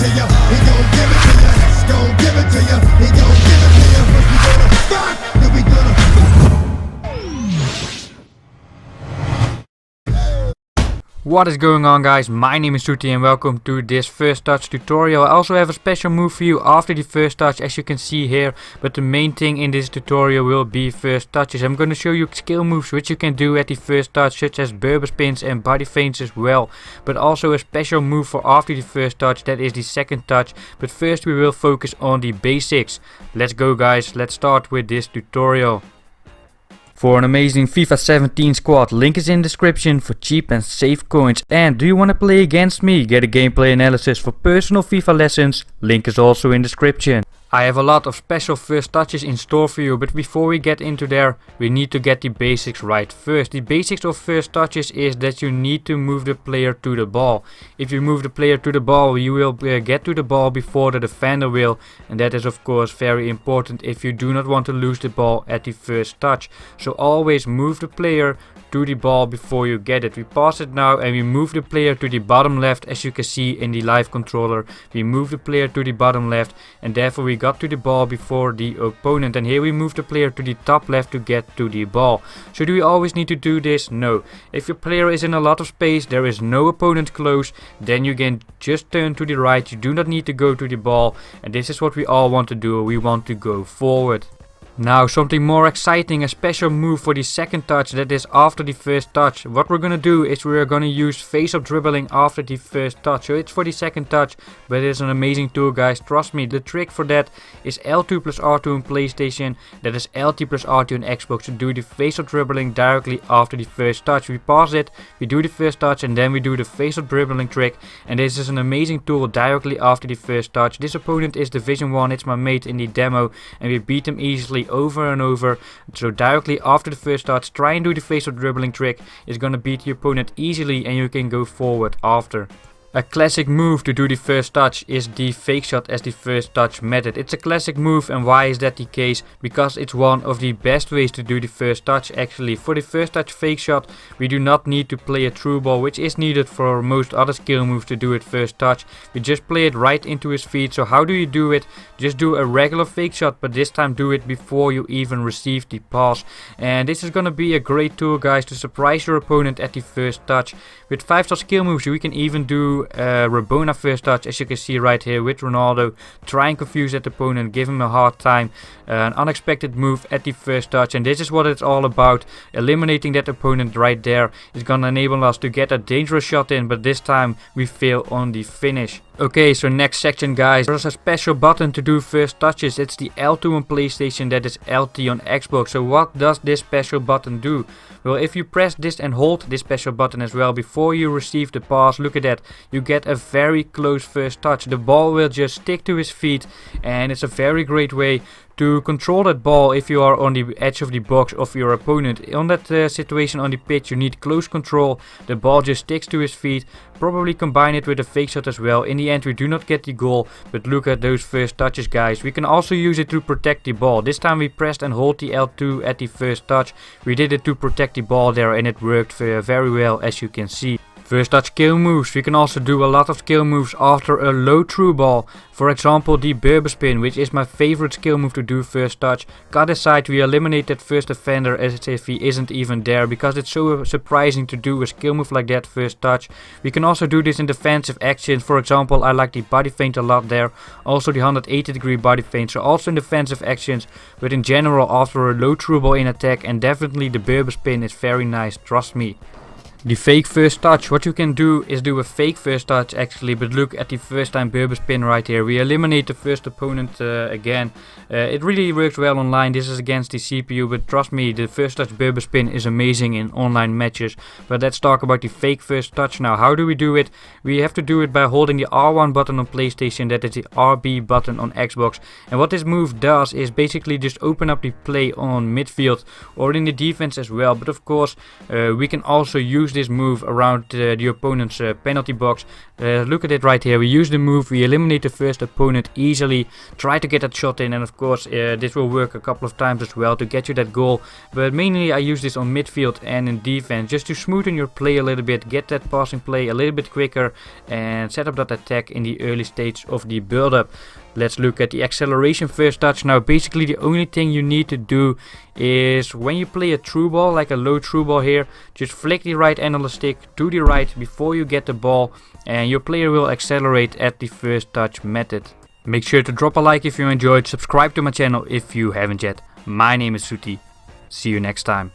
to you. He gon' give it to you. X gon' give it to you. He gon' give it to you. First we gonna start, then we gonna. What is going on, guys? My name is SOETIE and welcome to this first touch tutorial. I also have a special move for you after the first touch, as you can see here, but the main thing in this tutorial will be first touches. I'm going to show you skill moves which you can do at the first touch, such as Berber spins and body feints as well, but also a special move for after the first touch, that is the second touch. But first we will focus on the basics. Let's go, guys, let's start with this tutorial. For an amazing FIFA 17 squad, link is in description for cheap and safe coins. And do you want to play against me? Get a gameplay analysis for personal FIFA lessons, link is also in description. I have a lot of special first touches in store for you, but before we get into there, we need to get the basics right first. The basics of first touches is that you need to move the player to the ball. If you move the player to the ball, you will get to the ball before the defender will, and that is of course very important if you do not want to lose the ball at the first touch. So always move the player to the ball before you get it. We pause it now and we move the player to the bottom left, as you can see in the live controller. We move the player to the bottom left and therefore we got to the ball before the opponent, and here we move the player to the top left to get to the ball. So do we always need to do this? No. If your player is in a lot of space, there is no opponent close, then you can just turn to the right. You do not need to go to the ball, and this is what we all want to do. We want to go forward. Now something more exciting, a special move for the second touch, that is after the first touch. What we're gonna do is we're gonna use face-up dribbling after the first touch. So it's for the second touch, but it's an amazing tool, guys, trust me. The trick for that is L2 plus R2 on PlayStation, that is LT plus R2 on Xbox, to do the face-up dribbling directly after the first touch. We pause it, we do the first touch, and then we do the face-up dribbling trick, and this is an amazing tool directly after the first touch. This opponent is Division 1, it's my mate in the demo, and we beat him easily over and over. So directly after the first touch, try and do the face-up dribbling trick. It's gonna beat the opponent easily and you can go forward after. A classic move to do the first touch is the fake shot as the first touch method. It's a classic move, and why is that the case? Because it's one of the best ways to do the first touch actually. For the first touch fake shot, we do not need to play a through ball, which is needed for most other skill moves to do it first touch. We just play it right into his feet. So how do you do it? Just do a regular fake shot, but this time do it before you even receive the pass. And this is gonna be a great tool, guys, to surprise your opponent at the first touch. With 5-star skill moves, we can even do Rabona first touch, as you can see right here with Ronaldo. Try and confuse that opponent, give him a hard time. An unexpected move at the first touch, and this is what it's all about. Eliminating that opponent right there is gonna enable us to get a dangerous shot in, but this time we fail on the finish. Okay, so next section, guys, there's a special button to do first touches. It's the L2 on PlayStation, that is LT on Xbox. So what does this special button do? Well, if you press this and hold this special button as well before you receive the pass, look at that, you get a very close first touch. The ball will just stick to his feet, and it's a very great way to control that ball if you are on the edge of the box of your opponent. On that situation on the pitch, you need close control. The ball just sticks to his feet. Probably combine it with a fake shot as well. In the end, we do not get the goal, but look at those first touches, guys. We can also use it to protect the ball. This time we pressed and hold the L2 at the first touch. We did it to protect the ball there, and it worked very well, as you can see. First touch skill moves. We can also do a lot of skill moves after a low through ball. For example, the Berber spin, which is my favorite skill move to do first touch. Cut aside, we eliminate that first defender as if he isn't even there, because it's so surprising to do a skill move like that first touch. We can also do this in defensive actions. For example, I like the body feint a lot there. Also the 180-degree body feint. So also in defensive actions, but in general after a low through ball in attack, and definitely the Berber spin is very nice, trust me. The fake first touch. What you can do is do a fake first touch actually, but look at the first time Berber spin right here. We eliminate the first opponent again. It really works well online. This is against the CPU, but trust me, the first touch Berber spin is amazing in online matches. But let's talk about the fake first touch now. How do we do it? We have to do it by holding the R1 button on PlayStation, that is the RB button on Xbox. And what this move does is basically just open up the play on midfield or in the defense as well. But of course, we can also use this move around the opponent's penalty box. Look at it right here. We use the move, we eliminate the first opponent easily, try to get that shot in, and of course this will work a couple of times as well to get you that goal. But mainly I use this on midfield and in defense just to smoothen your play a little bit, get that passing play a little bit quicker and set up that attack in the early stage of the build-up. Let's look at the acceleration first touch. Now basically the only thing you need to do is when you play a through ball, like a low through ball here, just flick the right end on the stick to the right before you get the ball and your player will accelerate at the first touch method. Make sure to drop a like if you enjoyed, subscribe to my channel if you haven't yet. My name is SOETIE. See you next time.